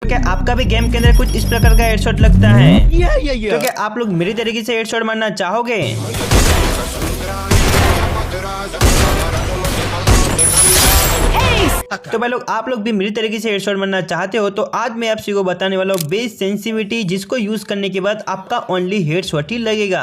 तो क्या आपका भी गेम के अंदर कुछ इस प्रकार का हेडशॉट लगता है? तो क्या आप लोग मेरी तरीके से हेडशॉट मारना चाहोगे? तो भाई लोग आप लोग भी मेरी तरीके से हेडशॉट मारना चाहते हो तो आज मैं आप सभी को बताने वाला हूँ बेस सेंसिटिविटी, जिसको यूज करने के बाद आपका ओनली हेडशॉट ही लगेगा।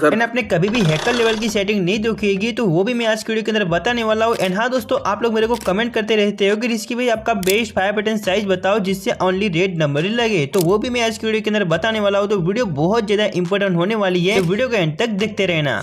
एंड आपने कभी भी हैकर लेवल की सेटिंग नहीं देखी तो वो भी मैं आज के वीडियो के अंदर बताने वाला हूँ। एंड हाँ दोस्तों, आप लोग मेरे को कमेंट करते रहते हो कि रिस्की भाई आपका बेस्ट फायर बटन साइज बताओ जिससे ओनली रेड नंबर ही लगे, तो वो भी मैं आज के वीडियो के अंदर बताने वाला हूँ। तो वीडियो बहुत ज्यादा इंपॉर्टेंट होने वाली है, तो वीडियो को एंड तक देखते रहना।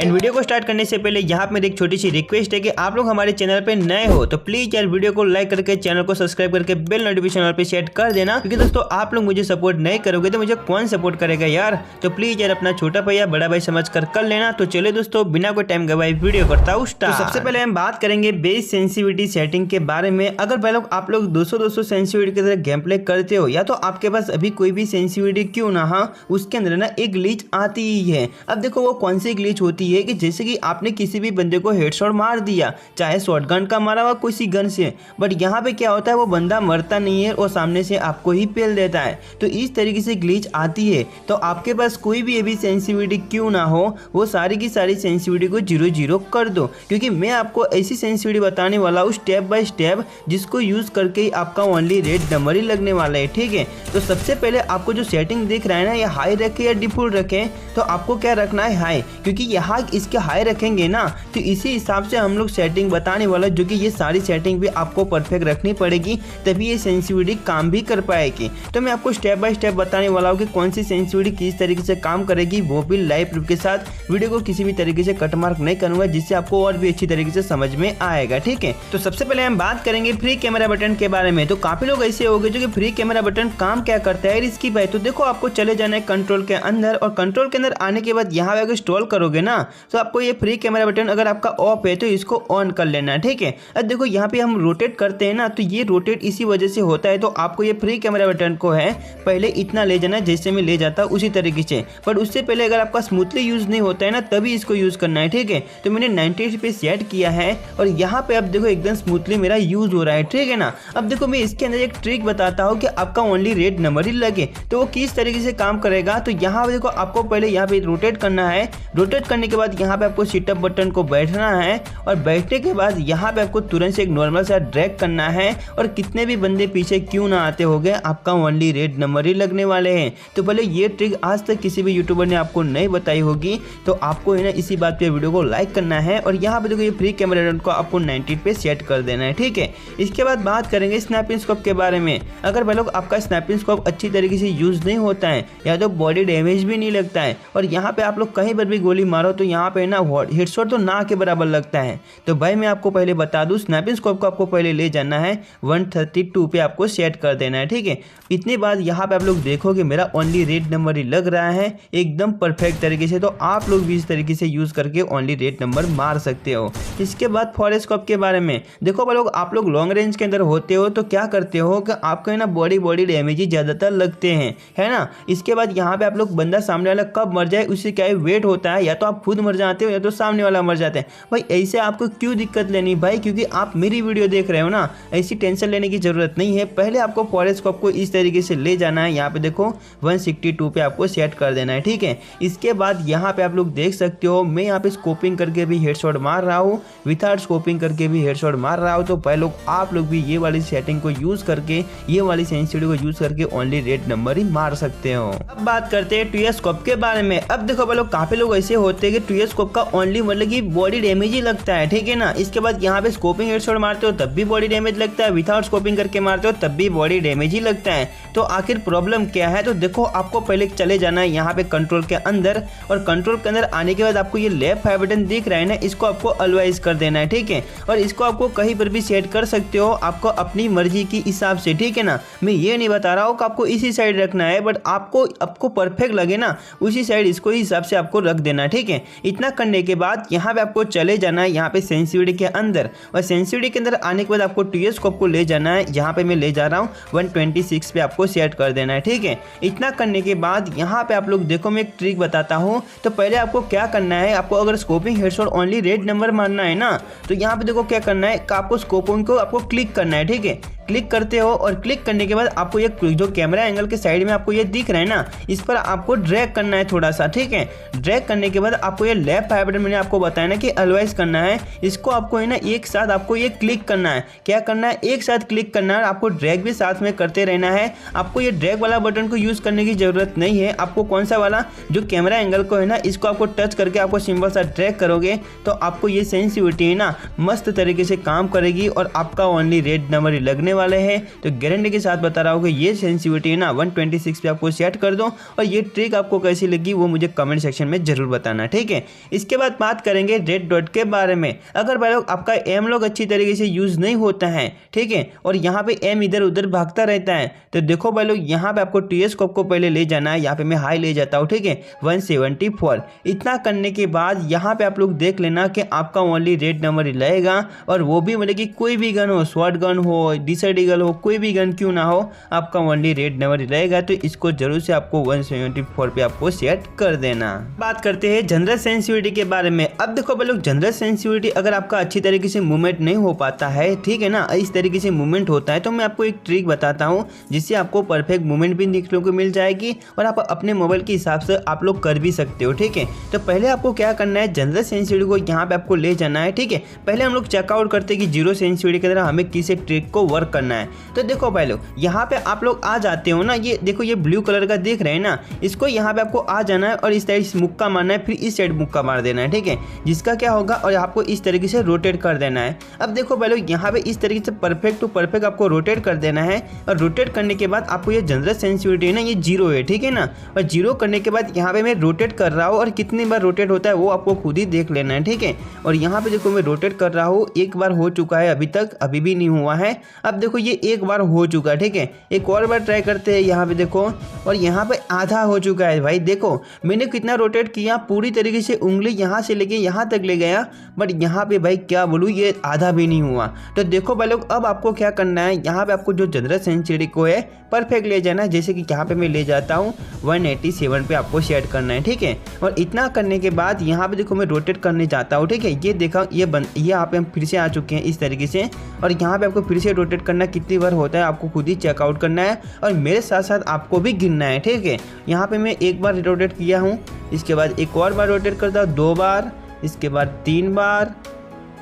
एंड वीडियो को स्टार्ट करने से पहले यहाँ पे एक छोटी सी रिक्वेस्ट है कि आप लोग हमारे चैनल पे नए हो तो प्लीज यार वीडियो को लाइक करके चैनल को सब्सक्राइब करके बेल नोटिफिकेशन ऑल पे सेट कर देना, क्योंकि दोस्तों आप लोग मुझे सपोर्ट नहीं करोगे तो मुझे कौन सपोर्ट करेगा यार। तो प्लीज यार अपना छोटा भाई या बड़ा भाई समझ कर लेना। तो चले दोस्तों बिना कोई टाइम गवाए वीडियो करता हूँ स्टार्ट। तो सबसे पहले हम बात करेंगे बेस सेंसिटिविटी सेटिंग के बारे में। अगर भाई लोग आप लोग 200 सेंसिटिविटी की तरह गेम प्ले करते हो या तो आपके पास अभी कोई भी सेंसिटिविटी क्यों ना हो, उसके अंदर ना एक ग्लिच आती ही है। अब देखो वो कौन सी ग्लिच होती है कि जैसे कि आपने किसी भी बंदे को हेडशॉट मार दिया, चाहे शॉटगन का मारा हुआ किसी गन से, बट यहाँ पे क्या होता है वो बंदा मरता नहीं है और सामने से आपको ही पेल देता है। तो इस तरीके से ग्लिच आती है। तो आपके पास कोई भी अभी सेंसिटिविटी क्यों ना हो, वो सारी की सारी सेंसिटिविटी को 0 कर दो, क्योंकि मैं आपको ऐसी सेंसिटिविटी बताने वाला हूँ स्टेप बाय स्टेप जिसको यूज करके ही आपका ओनली रेड नंबर ही लगने वाला है। ठीक है, तो सबसे पहले आपको जो सेटिंग दिख रहा है ना, ये हाई रखे या डिफॉल्ट रखें, तो आपको क्या रखना है हाई, क्योंकि यहाँ इसके हाई रखेंगे ना तो इसी हिसाब से हम लोग सेटिंग बताने वाला, जो कि ये सारी सेटिंग भी आपको परफेक्ट रखनी पड़ेगी तभी ये सेंसिटिविटी काम भी कर पाएगी। तो मैं आपको स्टेप बाय स्टेप बताने वाला हूँ कि कौन सी सेंसिटिविटी किस तरीके से काम करेगी, वो भी लाइव प्रूफ के साथ। वीडियो को किसी भी तरीके से कट मार्क नहीं करूंगा, जिससे आपको और भी अच्छी तरीके से समझ में आएगा। ठीक है, तो सबसे पहले हम बात करेंगे फ्री कैमरा बटन के बारे में। तो काफी लोग ऐसे हो गए जो कि फ्री कैमरा बटन काम क्या करता है इसकी भाई। तो देखो आपको चले जाना है कंट्रोल के अंदर, और कंट्रोल के अंदर आने के बाद यहाँ पे अगर स्क्रॉल करोगे ना तो आपको ये फ्री कैमरा बटन अगर आपका ऑफ है तो इसको ऑन कर लेना है। ठीक है, अब देखो यहाँ पे हम रोटेट करते हैं ना, तो ये रोटेट इसी वजह से होता है। तो आपको ये फ्री कैमरा बटन को है पहले इतना ले जाना है जैसे मैं ले जाता हूँ उसी तरीके से, पर उससे पहले अगर आपका स्मूथली यूज नहीं होता है ना तभी इसको यूज करना है। ठीक है, तो मैंने 90 पे सेट किया है और यहाँ पे अब देखो एकदम स्मूथली मेरा यूज हो रहा है। ठीक है ना, अब देखो मैं इसके अंदर एक ट्रिक बताता हूँ कि आपका ओनली रेड नंबर ही लगे तो वो किस तरीके से काम करेगा। तो यहाँ पे देखो आपको पहले यहाँ पे रोटेट करना है, रोटेट करने के बाद यहाँ पे आपको सिटअप बटन को बैठना है, और बैठने के बाद यहाँ पे आपको तुरंत से एक नॉर्मल सा ड्रैग करना है, और कितने भी बंदे पीछे क्यों ना आते होंगे आपका ओनली रेड नंबर ही लगने वाले हैं। तो पहले ये ट्रिक आज तक किसी भी यूट्यूबर ने आपको नहीं बताई होगी, तो आपको है ना इसी बात पे वीडियो को लाइक करना है, और यहाँ पे देखो ये फ्री कैमरा बटन को आपको 90 पे सेट कर देना है। ठीक है, इसके बाद बात करेंगे स्नैपिंग स्कोप के बारे में। अगर भाई लोग आपका स्नैपिंग स्कोप अच्छी तरीके से यूज नहीं होता है या तो बॉडी डैमेज भी नहीं लगता है, और यहाँ पे आप लोग कहीं पर भी गोली मारो तो यहाँ पे ना हेडशॉट तो ना के बराबर लगता है। तो भाई मैं आपको पहले बता दूं, स्नैपिंग स्कोप को आपको पहले ले जाना है 132 पे आपको सेट कर देना है। ठीक है, इतने बाद यहाँ पे आप लोग देखोगे मेरा ओनली रेड नंबर ही लग रहा है एकदम परफेक्ट तरीके से। तो आप लोग भी इस तरीके से यूज करके ओनली रेड नंबर मार सकते हो। इसके बाद फॉरेस्ट स्कोप के बारे में देखो भाई लोग, आप लोग लॉन्ग रेंज के अंदर होते हो तो क्या करते हो कि आपको है ना बॉडी डैमेज ही ज्यादातर लगते हैं, है ना। इसके बाद यहाँ पे आप लोग बंदा सामने वाला कब मर जाए उससे क्या वेट होता है, या तो आप खुद मर जाते हो या तो सामने वाला मर जाते हैं। भाई ऐसे आपको क्यों दिक्कत लेनी भाई, क्योंकि आप मेरी वीडियो देख रहे हो ना, ऐसी टेंशन लेने की जरूरत नहीं है। पहले आपको फॉरेस्ट स्कोप को इस तरीके से ले जाना है, यहाँ पे देखो 162 पे आपको सेट कर देना है। ठीक है, इसके बाद यहाँ पे आप लोग देख सकते हो मैं यहाँ पे स्कोपिंग करके भी हेडशॉट मार रहा हूँ, विदाउट स्कोपिंग करके भी हेडशॉट मार रहा हूँ। तो भाई लोग आप लोग भी ये वाली सेटिंग को यूज करके, ये वाली सेंसिटिविटी को यूज करके ओनली रेड नंबर ही मार सकते हो। अब बात करते हैं 2S स्कोप के बारे में। अब देखो भाई लोग काफी लोग ऐसे होते हैं कि 2S स्कोप का ओनली मतलब कि बॉडी डैमेज ही लगता है। ठीक है ना, इसके बाद यहाँ पे स्कोपिंग हेडशॉट मारते हो तब भी बॉडी डैमेज लगता है, विदाउट स्कोपिंग करके मारते हो तब भी बॉडी डैमेज ही लगता है। तो आखिर प्रॉब्लम क्या है, तो देखो आपको पहले चले जाना है यहाँ पे कंट्रोल के अंदर, और कंट्रोल के अंदर आने के बाद आपको ये लेफ्ट फायर बटन दिख रहा है ना, इसको आपको अलवाइज कर देना है। ठीक है, और इसको आपको कहीं पर भी सेट कर सकते हो आपको अपनी मर्जी के हिसाब से। ठीक है ना, मैं ये नहीं बता रहा हूँ कि आपको इसी साइड रखना है, बट आपको परफेक्ट लगे ना उसी साइड इसको हिसाब से आपको रख देना है। ठीक है, इतना करने के बाद यहाँ पे आपको चले जाना है यहाँ पे सेंसिटिविटी के अंदर, और सेंसिटिविटी के अंदर आने के बाद आपको 2S स्कोप को ले जाना है, जहाँ पे मैं ले जा रहा हूँ 126 पे आपको सेट कर देना है। ठीक है, इतना करने के बाद यहाँ पे आप लोग देखो मैं एक ट्रिक बताता हूँ। तो पहले आपको क्या करना है, आपको अगर scoping headshot only red number मारना है ना, तो यहाँ पे देखो क्या करना है, आपको स्कोपिंग को आपको क्लिक करना है। ठीक है, क्लिक करते हो और क्लिक करने के बाद आपको ये जो कैमरा एंगल के साइड में आपको ये दिख रहा है ना, इस पर आपको ड्रैग करना है थोड़ा सा, ठीक है। ड्रैग करने के बाद आपको ये लेफ्ट फाइव बटन मैंने आपको बताया ना कि अलवाइज करना है, इसको आपको है ना एक साथ आपको ये क्लिक करना है। क्या करना है, एक साथ क्लिक करना है, आपको ड्रैग भी साथ में करते रहना है। आपको ये ड्रैग वाला बटन को यूज करने की जरूरत नहीं है। आपको कौन सा वाला, जो कैमरा एंगल को है ना, इसको आपको टच करके आपको सिंपल सा ड्रैग करोगे तो आपको ये सेंसिटिविटी है ना मस्त तरीके से काम करेगी और आपका ओनली रेड नंबर लगने वाले हैं। तो गारंटी के साथ बता रहा हूँ कि ये सेंसिटिविटी है ना 126 पे आपको सेट कर दो और ये ट्रिक आपको कैसी लगी वो मुझे कमेंट सेक्शन में जरूर बताना, ठीक है। इसके बाद बात करेंगे रेड डॉट के बारे में। अगर भाई लोग आपका एम लॉक अच्छी तरीके से यूज नहीं होता है, ठीक है, और यहाँ पे एम इधर उधर भागता रहता है, तो देखो भाई लोग यहाँ पे आपको टीएसकोप को पहले ले जाना है। यहाँ पे मैं हाई ले जाता हूँ, ठीक है, 174। इतना करने के बाद यहाँ पे आप लोग देख लेना कि आपका ओनली रेड नंबर ही लगेगा, और वो भी मतलब कि कोई भी गन हो, शॉर्ट गन हो, डिसर्ट ईगल हो, कोई भी गन क्यों ना हो, आपका ओनली रेड नंबर ही रहेगा। तो इसको जरूर से आपको 174 पे आपको सेट कर देना। बात करते हैं जनरल सेंसिटिविटी के बारे में। अब देखो भाई लोग, जनरल सेंसिटिविटी अगर आपका अच्छी तरीके से मूवमेंट नहीं हो पाता है, ठीक है ना, इस तरीके से मूवमेंट होता है, तो मैं आपको एक ट्रिक बताता हूँ जिससे आपको परफेक्ट मूवमेंट भी देखने को मिल जाएगी और आप अपने मोबाइल के हिसाब से आप लोग कर भी सकते हो, ठीक है। तो पहले आपको क्या करना है, जनरल सेंसिटिविटी को यहाँ पे आपको ले जाना है, ठीक है। पहले हम लोग चेकआउट करते हैं कि जीरो सेंसिटिविटी के तरह हमें किसी ट्रिक को वर्क करना है। तो देखो भाई लोग, यहाँ पे आप लोग आ जाते हो ना, ये देखो ये ब्लू कलर का देख रहे हैं ना, इसको यहाँ पे आपको आ जाना है और इस साइड मुक्का मारना है, फिर इस साइड मुक्का मार देना है, ठीक है। जिसका क्या होगा, और आपको इस तरीके से रोटेट कर देना है। अब देखो भाई लोग, यहाँ पे इस तरीके से परफेक्ट टू परफेक्ट आपको रोटेट कर देना है, और रोटेट करने के बाद आपको ये जनरल सेंसिटिविटी है ना, ये जीरो है, ठीक है ना। और जीरो करने के बाद यहाँ पे मैं रोटेट कर रहा हूँ, और कितनी बार रोटेट होता है वो आपको खुद ही देख लेना है, ठीक है। और यहाँ पे देखो मैं रोटेट कर रहा हूँ, एक बार हो चुका है, अभी तक अभी भी नहीं हुआ है। अब देखो ये एक बार हो चुका है, ठीक है। एक और बार ट्राई करते हैं, यहाँ पे देखो, और यहाँ पे आधा हो चुका है भाई। देखो मैंने कितना रोटेट किया, पूरी तरीके से उंगली यहाँ से लेके यहाँ तक ले गया, बट यहाँ पे भाई क्या बोलूँ, ये आधा भी नहीं हुआ। तो देखो भाई लोग, अब आपको क्या करना है, यहाँ पे आपको जो जनरल सेंसिटिविटी को है परफेक्ट ले जाना है। जैसे कि यहाँ पे मैं ले जाता हूँ 187 पे आपको सेट करना है, ठीक है। और इतना करने के बाद यहाँ पे देखो मैं रोटेट करने जाता हूँ, ठीक है। ये देखा, ये यहाँ पे हम फिर से आ चुके हैं इस तरीके से, और यहाँ पे आपको फिर से रोटेट करना, कितनी बार होता है आपको खुद ही चेकआउट करना है, और मेरे साथ साथ आपको भी गिनना है, ठीक है। यहाँ पे मैं एक बार रोटेट किया हूँ, इसके बाद एक और बार रोटेट करता हूँ 2 बार, इसके बाद 3 बार,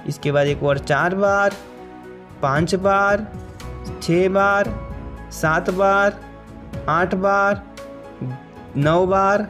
इसके बाद एक और 4 बार, 5 बार, 6 बार, 7 बार, 8 बार, 9 बार,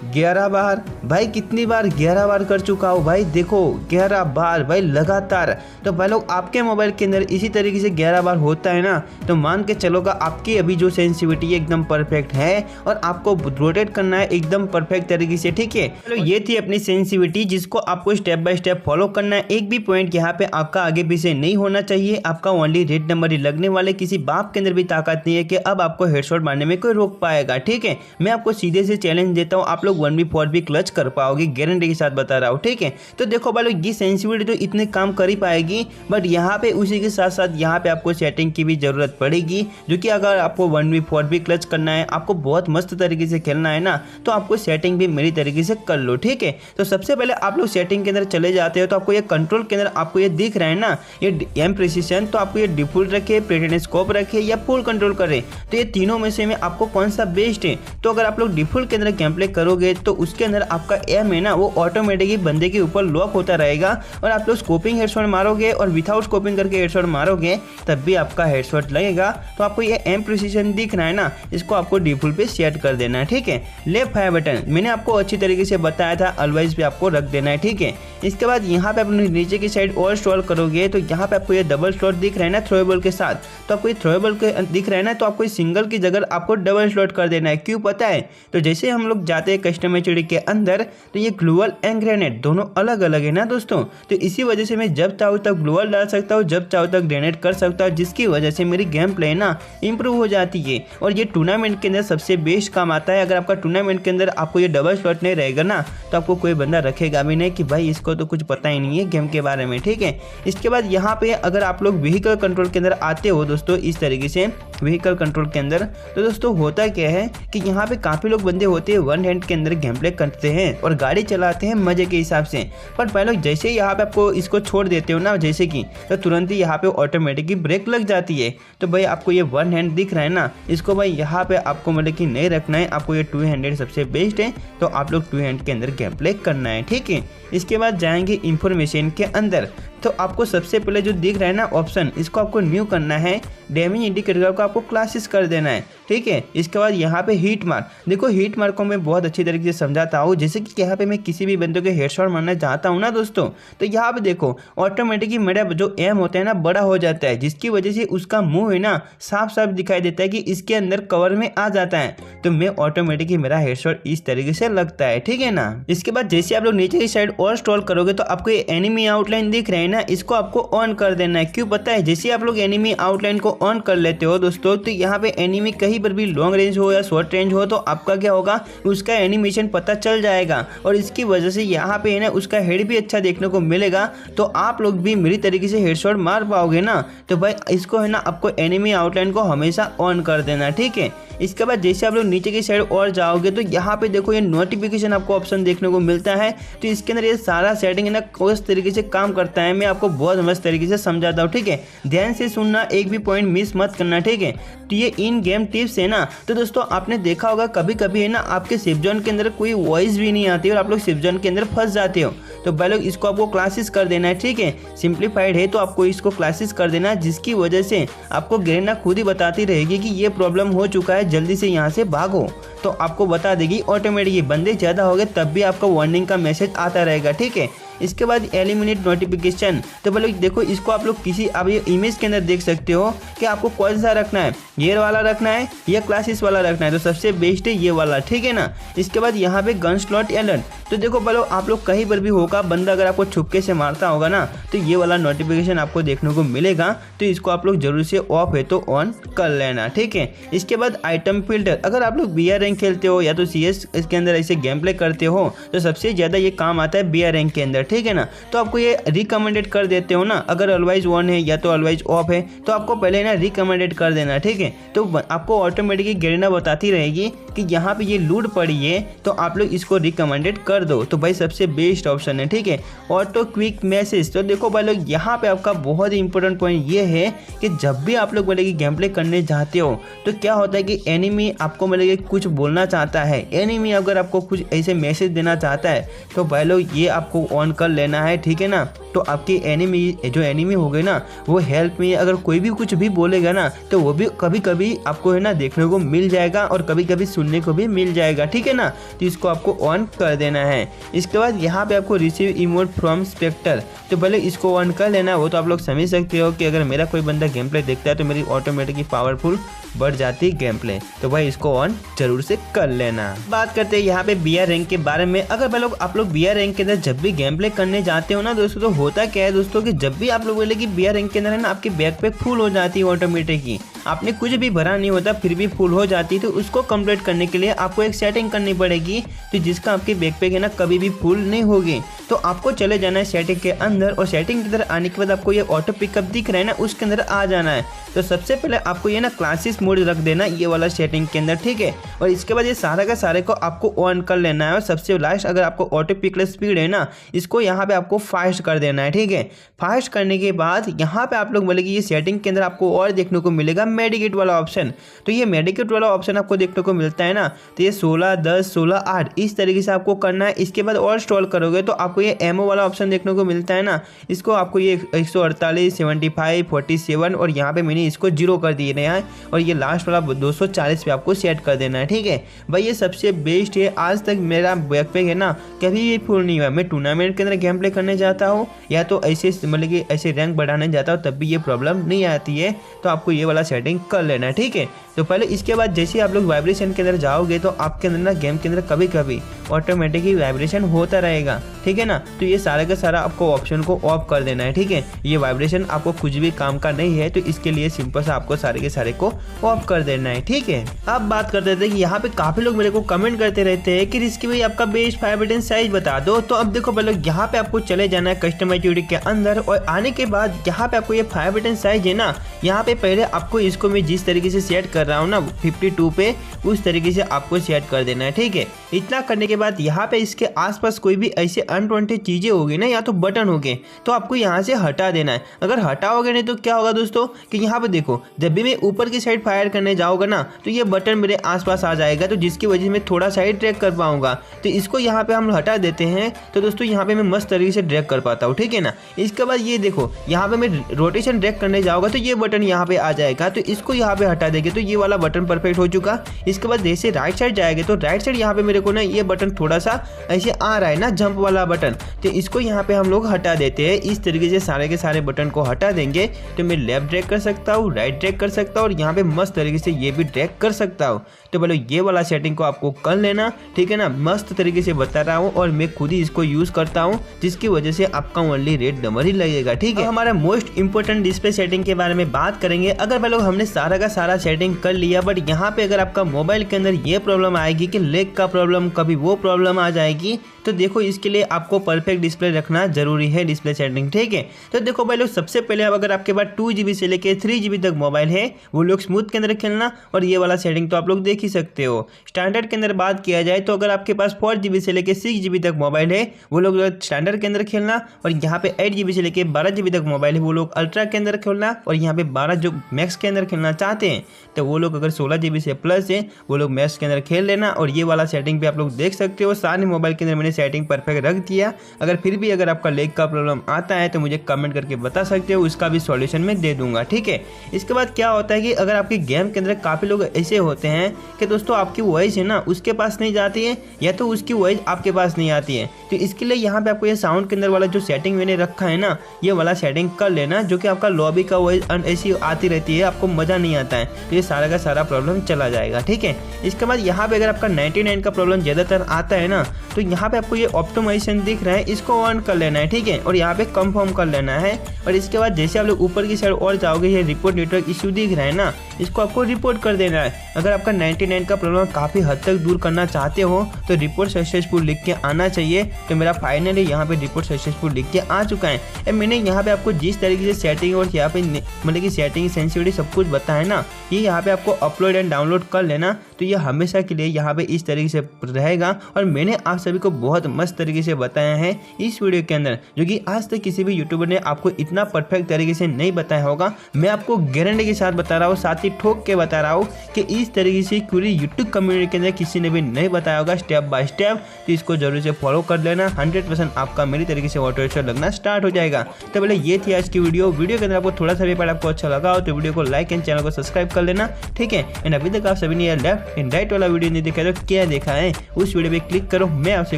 11 बार। भाई कितनी बार, 11 बार कर चुका हूँ भाई। देखो 11 बार भाई लगातार। तो भाई लोग, आपके मोबाइल के अंदर इसी तरीके से 11 बार होता है ना, तो मान के चलोगा आपकी अभी जो सेंसिटिविटी एकदम परफेक्ट है, और आपको रोटेट करना है एकदम परफेक्ट तरीके से, ठीक है। तो ये थी अपनी सेंसिटिविटी, जिसको आपको स्टेप बाय स्टेप फॉलो करना है। एक भी पॉइंट यहाँ पे आपका आगे पीछे नहीं होना चाहिए। आपका ओनली रेड नंबर ही लगने वाले, किसी बाप के अंदर भी ताकत नहीं है कि अब आपको हेडशॉट मारने में कोई रोक पाएगा, ठीक है। मैं आपको सीधे से चैलेंज देता हूँ, आप लोग 1v4 भी क्लच कर पाओगे, गारंटी के साथ बता रहा हूँ, ठीक है। तो देखो भाई लोग, ये सेंसिटिविटी तो इतने काम कर ही पाएगी, बट यहाँ पे उसी के साथ साथ यहाँ पे आपको सेटिंग की भी जरूरत पड़ेगी, जो कि अगर आपको 1v4 भी क्लच करना है, आपको बहुत मस्त तरीके से खेलना है ना, तो आपको सेटिंग भी मेरी तरीके से कर लो, ठीक है। तो सबसे पहले आप लोग सेटिंग के अंदर चले जाते हो, तो आपको ये कंट्रोल के अंदर आपको ये दिख रहा है ना, ये एम प्रिसिशन, तो आपको ये डिफॉल्ट रखे, प्रेटेन स्कोप रखे या फुल कंट्रोल करे, तो ये तीनों में से आपको कौन सा बेस्ट है। तो अगर आप लोग डिफॉल्ट के अंदर गेम प्ले करोगे, तो उसके अंदर आपका एम है ना, वो ऑटोमेटिकली बंदे के ऊपर लॉक होता रहेगा, और आप लोग स्कोपिंग हेडशॉट मारोगे और विदाउट स्कोपिंग करके हेडशॉट मारोगे, तब भी आपका हेडशॉट लगेगा। तो आपको ये एम प्रिसिशन दिख रहा है ना, इसको आपको डिफॉल्ट पे सेट कर देना है, ठीक है। लेफ्ट फायर बटन मैंने आपको अच्छी तरीके से बताया था, अलवाइज पे आपको रख देना है, ठीक है। इसके बाद यहाँ पे अपने नीचे की साइड और स्क्रॉल करोगे, तो यहाँ पे आपको ये डबल स्लॉट दिख रहा है ना थ्रोएबल के साथ, तो आपको ये थ्रोएबल के दिख रहा है ना, तो आपको सिंगल की जगह आपको डबल स्लॉट कर देना है। क्यों पता है? तो जैसे हम लोग जाते हैं कस्टमाइजेशन के अंदर, तो ये ग्लूवल एंड ग्रेनेड दोनों अलग अलग है ना दोस्तों, तो इसी वजह से मैं जब चाहूँ तक ग्लूवल डाल सकता हूँ, जब चाहूँ तक ग्रेनेड कर सकता हूँ, जिसकी वजह से मेरी गेम प्ले ना इंप्रूव हो जाती है। और ये टूर्नामेंट के अंदर सबसे बेस्ट काम आता है। अगर आपका टूर्नामेंट के अंदर आपको ये डबल स्लॉट नहीं रहेगा ना, तो आपको कोई बंदा रखेगा भी नहीं कि भाई इसको तो कुछ पता ही नहीं है गेम के बारे में, ठीक है। इसके बाद यहाँ पे अगर आप लोग व्हीकल कंट्रोल के अंदर आते हो दोस्तों, इस तरीके से व्हीकल कंट्रोल के अंदर, तो दोस्तों होता क्या है कि यहाँ पे काफ़ी लोग बंदे होते हैं वन हैंड के के अंदर गेम प्ले करते हैं और गाड़ी चलाते हैं मजे के हिसाब से। पर भाई लोग जैसे ही यहाँ पे आपको इसको छोड़ देते हो ना जैसे कि, तो तुरंत ही यहाँ पे ऑटोमेटिकली ब्रेक लग जाती है। तो भाई आपको ये वन हैंड दिख रहा है ना, इसको भाई यहाँ पे आपको मतलब कि नहीं रखना है, आपको ये टू हैंडेड सबसे बेस्ट है। तो आप लोग टू हैंड के अंदर गेम प्ले करना है, ठीक है। इसके बाद जाएंगे इंफॉर्मेशन के अंदर। तो आपको सबसे पहले जो दिख रहा है ना ऑप्शन, इसको आपको न्यू करना है। डैमेज इंडिकेटर को आपको क्लासेस कर देना है, ठीक है। इसके बाद यहाँ पे हीट मार्क, देखो हीट मार्क को मैं बहुत अच्छी तरीके से समझाता हूँ। जैसे कि यहाँ पे मैं किसी भी बंदे को हेडशॉट मारना चाहता हूँ ना दोस्तों, तो यहाँ पे देखो ऑटोमेटिकली मेरा जो एम होता है ना बड़ा हो जाता है, जिसकी वजह से उसका मुंह है ना साफ साफ दिखाई देता है कि इसके अंदर कवर में आ जाता है। तो मैं ऑटोमेटिकली मेरा हेडशॉट इस तरीके से लगता है, ठीक है ना। इसके बाद जैसे आप लोग नीचे की साइड और स्क्रॉल करोगे तो आपको ये एनिमी आउटलाइन दिख रहे हैं ना, इसको आपको ऑन कर देना है। क्यों पता है, जैसे आप लोग एनिमी आउटलाइन को ऑन कर लेते हो दोस्तों, तो यहाँ पे एनिमी कहीं पर भी लॉन्ग रेंज हो या शॉर्ट रेंज हो तो आपका क्या होगा, उसका एनिमेशन पता चल जाएगा और इसकी वजह से यहाँ पे है ना उसका हेड भी अच्छा देखने को मिलेगा। तो आप लोग भी मेरी तरीके से हेडशॉट मार पाओगे ना। तो भाई इसको है ना आपको एनिमी आउटलाइन को हमेशा ऑन कर देना, ठीक है। इसके बाद जैसे आप लोग नीचे की साइड और जाओगे तो यहाँ पे देखो ये नोटिफिकेशन आपको ऑप्शन देखने को मिलता है। तो इसके अंदर ये सारा सेटिंग है ना उस तरीके से काम करता है, मैं आपको बहुत मस्त तरीके से समझाता हूँ, ठीक है। ध्यान से सुनना, एक भी पॉइंट मिस मत करना, ठीक है। तो ये इन गेम टिप्स है ना। तो दोस्तों आपने देखा होगा कभी कभी है ना आपके सेफ जोन के अंदर कोई वॉइस भी नहीं आती और आप लोग सेफ जोन के अंदर फंस जाते हो। तो भाई लोग इसको आपको क्लासेस कर देना है, ठीक है। सिंप्लीफाइड है तो आपको इसको क्लासेस कर देना है, जिसकी वजह से आपको गेरिना खुद ही बताती रहेगी कि ये प्रॉब्लम हो चुका है, जल्दी से यहाँ से भागो। तो आपको बता देगी ऑटोमेटिकली। बंदे ज़्यादा हो गए तब भी आपका वार्निंग का मैसेज आता रहेगा, ठीक है। इसके बाद एलिमिनेट नोटिफिकेशन, तो बोलो देखो इसको आप लोग किसी आप ये इमेज के अंदर देख सकते हो कि आपको कौन सा रखना है, ये वाला रखना है या क्लासेस वाला रखना है। तो सबसे बेस्ट है ये वाला, ठीक है ना। इसके बाद यहाँ पे गन स्लॉट अलर्ट, तो देखो बोलो आप लोग कहीं पर भी होगा, बंदा अगर आपको छुपके से मारता होगा ना तो ये वाला नोटिफिकेशन आपको देखने को मिलेगा। तो इसको आप लोग जरूर से ऑफ है तो ऑन कर लेना, ठीक है। इसके बाद आइटम फिल्टर, अगर आप लोग BR रैंक खेलते हो या तो CS इसके अंदर ऐसे गेम प्ले करते हो तो सबसे ज़्यादा ये काम आता है BR रैंक के अंदर, ठीक है ना। तो आपको ये रिकमेंडेड कर देते हो ना, अगर ऑलवाइज ऑन है या तो ऑलवाइज ऑफ है तो आपको पहले ना रिकमेंडेड कर देना, ठीक है। तो आपको ऑटोमेटिकली गेरिना बताती रहेगी कि यहाँ पे ये लूट पड़ी है तो आप लोग इसको रिकमेंडेड कर दो। तो भाई सबसे बेस्ट ऑप्शन है, ठीक है। ऑटो क्विक मैसेज, तो देखो भाई लोग यहाँ पे आपका बहुत ही इंपॉर्टेंट पॉइंट ये है कि जब भी आप लोग बोले कि गेम प्ले करने जाते हो तो क्या होता है कि एनिमी आपको मतलब कुछ बोलना चाहता है, एनिमी अगर आपको कुछ ऐसे मैसेज देना चाहता है तो भाई लोग ये आपको ऑन कर लेना है, ठीक है ना। तो आपकी एनिमी हो गए ना वो हेल्प में अगर कोई भी कुछ भी बोलेगा ना तो वो भी कभी कभी आपको है ना देखने को मिल जाएगा और कभी कभी सुनने को भी मिल जाएगा, ठीक है ना। तो इसको आपको ऑन कर देना है। इसके बाद यहाँ पे आपको रिसीव इमोट फ्रॉम स्पेक्टर, तो पहले इसको ऑन कर लेना। वो तो आप लोग समझ सकते हो कि अगर मेरा कोई बंदा गेम प्ले देखता है तो मेरी ऑटोमेटिकली पावरफुल बढ़ जाती है गेम प्ले, तो भाई इसको ऑन जरूर से कर लेना। बात करते हैं यहाँ पे BR रैंक के बारे में। अगर भाई लोग आप लोग BR रैंक के अंदर जब भी गेम प्ले करने जाते हो ना दोस्तों, तो होता क्या है दोस्तों कि जब भी आप लोग बोले कि BR रैंक के अंदर है ना आपकी बैकपैक फुल हो जाती है ऑटोमेटिकली, आपने कुछ भी भरा नहीं होता फिर भी फुल हो जाती है। तो उसको कंप्लीट करने के लिए आपको एक सेटिंग करनी पड़ेगी तो जिसका आपकी बैकपैक है ना कभी भी फुल नहीं होगी। तो आपको चले जाना है सेटिंग के अंदर और सेटिंग के अंदर आने के बाद आपको ये ऑटो पिकअप दिख रहा है ना उसके अंदर आ जाना है। तो सबसे पहले आपको ये ना क्लासेस मोड रख देना ये वाला सेटिंग के अंदर, ठीक है। और इसके बाद ये सारा का सारे को आपको ऑन कर लेना है और सबसे लास्ट अगर आपको ऑटो पिकअप स्पीड है ना इसको यहाँ पे आपको फास्ट कर देना है, ठीक है। फास्ट करने के बाद यहाँ पे आप लोग बोले कि ये सेटिंग के अंदर आपको और देखने को मिलेगा मेडिकेट वाला ऑप्शन। तो ये मेडिकेट वाला ऑप्शन आपको देखने को मिलता है ना, तो ये 16, 10, 16, 8 इस तरीके से आपको करना है। इसके बाद और स्क्रॉल करोगे तो आपको ये एमओ वाला ऑप्शन देखने को मिलता है ना, इसको आपको ये 148, 75, 47 और यहाँ पे मैंने इसको 0 कर दिए हैं और ये लास्ट वाला 240 पे आपको सेट कर देना है, ठीक है भाई। ये सबसे बेस्ट है। आज तक मेरा बैकपैक है ना कभी भी फुल नहीं हुआ। मैं टूर्नामेंट के अंदर गेम प्ले करने जाता हूँ या तो ऐसे मतलब कि ऐसे रैंक बढ़ाने जाता हूँ तब भी ये प्रॉब्लम नहीं आती है। तो आपको ये वाला सेटिंग कर लेना है, ठीक है। तो पहले इसके बाद जैसे आप लोग वाइब्रेशन के अंदर जाओगे तो आपके अंदर ना गेम के अंदर कभी कभी ऑटोमेटिकली वाइब्रेशन होता रहेगा, ठीक है ना। तो ये सारा का सारा आपको ऑप्शन को ऑफ कर देना है, ठीक है। ये वाइब्रेशन आपको कुछ भी काम का नहीं है तो इसके लिए सिंपल सा आपको सारे के सारे को ऑफ कर देना है, ठीक है। अब बात करते थे कि यहाँ पे काफी लोग मेरे को कमेंट करते रहते हैं कि रिस्की भाई आपका बेस्ट 5 बटन साइज बता दो। तो अब देखो भाई लोग यहाँ पे आपको चले जाना है कस्टमाइजेशन के अंदर और आने के बाद यहाँ पे आपको ये 5 बटन साइज है ना, यहाँ पे पहले आपको इसको मैं जिस तरीके से सेट कर कर रहा हूँ ना 52 पे, उस तरीके से आपको सेट कर देना है। ठीक है, इतना करने के बाद यहाँ पे इसके आसपास कोई भी ऐसे अनवांटेड चीजें होगी ना, या तो बटन हो गए, तो आपको यहाँ से हटा देना है। अगर हटाओगे नहीं तो क्या होगा दोस्तों कि यहाँ पे देखो, जब भी मैं ऊपर की साइड फायर करने जाऊँगा ना, तो ये बटन मेरे आसपास आ जाएगा, तो जिसकी वजह से मैं थोड़ा सा ही ट्रैक कर पाऊंगा। तो इसको यहाँ पे हम हटा देते हैं, तो दोस्तों यहाँ पे मैं मस्त तरीके से ड्रैग कर पाता हूँ। ठीक है ना, इसके बाद ये देखो, यहाँ पे मैं रोटेशन ड्रैग करने जाऊँगा तो ये बटन यहाँ पे आ जाएगा, तो इसको यहाँ पे हटा देंगे, तो ये वाला बटन परफेक्ट हो चुका। इसके बाद जैसे राइट साइड जाएंगे तो राइट साइड यहाँ पे मेरे को ना ये बटन थोड़ा सा ऐसे आ रहा है ना, जंप वाला बटन, तो इसको यहाँ पे हम लोग हटा देते हैं। इस तरीके से सारे के सारे बटन को हटा देंगे तो मैं लेफ्ट ड्रैग कर सकता हूँ, राइट ड्रैग कर सकता हूँ, और यहाँ पे मस्त तरीके से ये भी ड्रैग कर सकता हूँ। तो बोलो ये वाला सेटिंग को आपको कर लेना। ठीक है ना, मस्त तरीके से बता रहा हूँ और मैं खुद ही इसको यूज करता हूँ, जिसकी वजह से आपका ओनली रेड नंबर ही लगेगा। ठीक है, हमारा मोस्ट इंपोर्टेंट डिस्प्ले सेटिंग के बारे में बात करेंगे। अगर भाई लोग हमने सारा का सारा सेटिंग कर लिया, बट यहाँ पे अगर आपका मोबाइल के अंदर ये प्रॉब्लम आएगी कि लैग का प्रॉब्लम, कभी वो प्रॉब्लम आ जाएगी, तो देखो इसके लिए आपको परफेक्ट डिस्प्ले रखना जरूरी है, डिस्प्ले सेटिंग। ठीक है, तो देखो भाई लोग सबसे पहले अगर आपके पास 2 GB से लेके 3 GB तक मोबाइल है, वो लोग स्मूथ के अंदर खेलना, और ये वाला सेटिंग तो आप लोग देख ही सकते हो। स्टैंडर्ड के अंदर बात किया जाए तो अगर आपके पास 4 GB से लेके 6 GB तक मोबाइल है, वो लोग स्टैंडर्ड के अंदर खेलना, और यहाँ पे 8 GB से लेके 12 GB तक मोबाइल है, वो लोग अल्ट्रा के अंदर खेलना, और यहाँ पे 12 जो मैक्स के अंदर खेलना चाहते हैं तो वो लोग अगर 16 GB से प्लस है वो लोग मैक्स के अंदर खेल लेना। और ये वाला सेटिंग भी आप लोग देख सकते हो, सारे मोबाइल के अंदर मैंने सेटिंग परफेक्ट रख दिया। अगर फिर भी अगर आपका लैग का प्रॉब्लम आता है तो मुझे कमेंट करके बता सकते हो, उसका भी सॉल्यूशन मैं दे दूंगा। ठीक है, इसके बाद क्या होता है कि अगर आपके गेम के अंदर काफ़ी लोग ऐसे होते हैं कि दोस्तों आपकी वॉइस है ना उसके पास नहीं जाती है, या तो उसकी वॉइस आपके पास नहीं आती है, तो इसके लिए यहाँ पे आपको ये साउंड के अंदर वाला जो सेटिंग मैंने रखा है ना, ये वाला सेटिंग कर लेना, जो कि आपका लॉबी का वॉइस ऐसी आती रहती है, आपको मज़ा नहीं आता है, तो ये सारा का सारा प्रॉब्लम चला जाएगा। ठीक है, इसके बाद यहाँ पे अगर आपका 99 का प्रॉब्लम ज़्यादातर आता है ना, तो यहाँ पे आपको ये ऑप्टिमाइजेशन दिख रहा है, इसको ऑन कर लेना है। ठीक है, और यहाँ पे कंफर्म कर लेना है, और इसके बाद जैसे आप लोग ऊपर की साइड और जाओगे, ये रिपोर्ट नेटवर्क इश्यू दिख रहा है ना, इसको आपको रिपोर्ट कर देना है। अगर आपका 99 का प्रॉब्लम काफ़ी हद तक दूर करना चाहते हो तो रिपोर्ट सक्सेसफुल लिख के आना चाहिए। तो मेरा फाइनली यहाँ पे रिपोर्ट सक्सेसफुल लिख के आ चुका है। मैंने यहाँ पे आपको जिस तरीके से सेटिंग और यहाँ पे मतलब कि सेटिंग सेंसिटिविटी सब कुछ बताया है ना, ये यहाँ पे आपको अपलोड एंड डाउनलोड कर लेना, तो ये हमेशा के लिए यहाँ पे इस तरीके से रहेगा। और मैंने आप सभी को बहुत मस्त तरीके से बताया है इस वीडियो के अंदर, जो कि आज तक किसी भी यूट्यूबर ने आपको इतना परफेक्ट तरीके से नहीं बताया होगा। मैं आपको गारंटी के साथ बता रहा हूँ, साथ ही ठोक के बता रहा हूँ कि इस तरीके से पूरी यूट्यूब कम्युनिटी के अंदर किसी ने भी नहीं बताया होगा स्टेप बाय स्टेप। तो इसको जरूर से फॉलो कर लेना, 100% आपका मेरी तरीके से ऑटो हेडशॉट लगना स्टार्ट हो जाएगा। तो पहले ये थी आज की वीडियो के अंदर आपको थोड़ा सा भी पार्ट आपको अच्छा लगा हो तो वीडियो को लाइक एंड चैनल को सब्सक्राइब कर लेना। ठीक है, एंड अभी तक आप सभी ने लेफ्ट एंड राइट वाला वीडियो नहीं देखा तो क्या देखा है, उस वीडियो पे क्लिक करो, मैं आपसे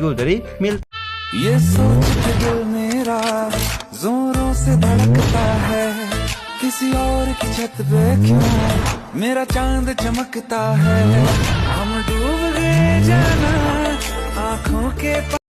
उधर ही मिलता। ये सोच के दिल मेरा जोरों से धड़कता है, किसी और की छत पे क्यों मेरा चांद चमकता है। हम डूब गए जाना